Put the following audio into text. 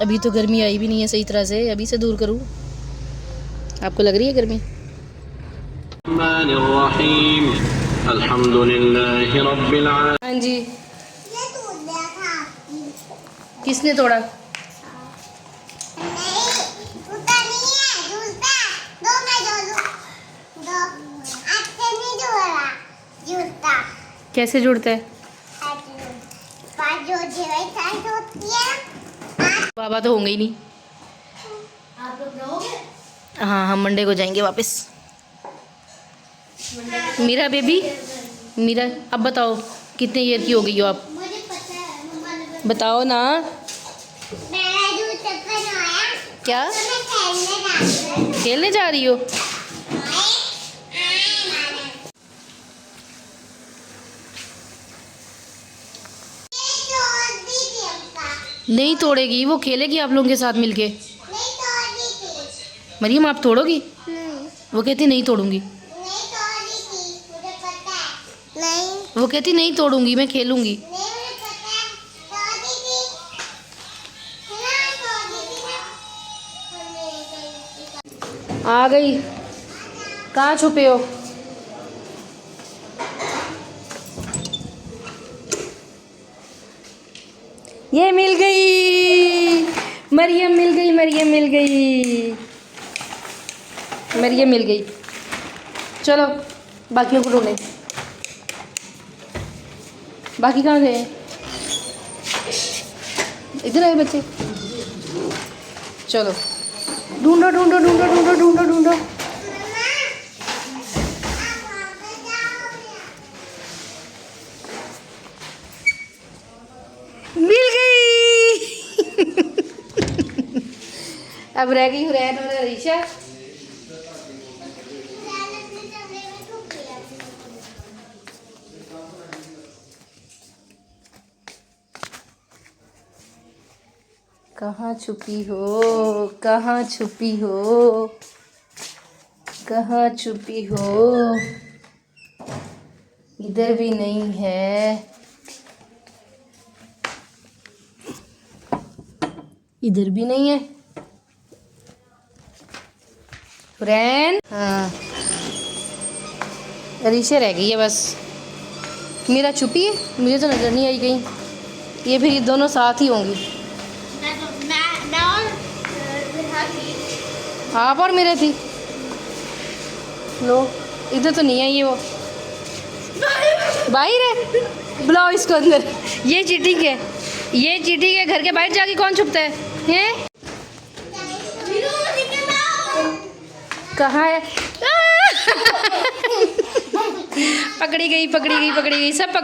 अभी तो गर्मी आई भी नहीं है सही तरह से, अभी से दूर करूँ? आपको लग रही है गर्मी? हाँ जी। किसने तोड़ा? कैसे जुड़ता है? बाबा तो होंगे ही नहीं। आप लोग रहोगे? हाँ, हम मंडे को जाएंगे वापस। मीरा बेबी, मीरा अब बताओ कितने ईयर की हो गई हो आप? मुझे पता है, मम्मा ने बताओ ना। मेरा जूता पहनाया। क्या तो मैं खेलने जा रही हूँ। खेलने जा रही हो? नहीं तोड़ेगी, वो खेलेगी आप लोगों के साथ मिलके। मरियम आप तोड़ोगी? वो कहती नहीं तोड़ूंगी। वो कहती नहीं तोड़ूंगी, मैं खेलूंगी। आ गई। कहाँ छुपे हो? ये मिल गई, मरियम मिल गई, मरियम मिल गई, मरियम मिल गई। चलो बाकियों को ढूंढे। बाकी कहाँ गए? इधर आए बच्चे। चलो ढूंढो ढूंढो ढूंढो ढूंढो ढूंढो ढूंढो। मिल गई। अब रह गई हुरैन और अरीशा। कहाँ छुपी हो, कहाँ छुपी हो, कहाँ छुपी हो? इधर भी नहीं है, इधर भी नहीं है। हुरैन, हाँ अरीशा रह गई है बस। मेरा छुपी है, मुझे तो नज़र नहीं आई कहीं। ये फिर ये दोनों साथ ही होंगी। आप और मेरे थी। लो इधर तो नहीं आई है वो। बाहर है, बुलाओ इसको अंदर। ये चीटिंग है, ये चीटिंग है। घर के बाहर जाके कौन छुपता है? हैं? कहाँ है? पकड़ी गई, पकड़ी गई, पकड़ी गई, सब पकड़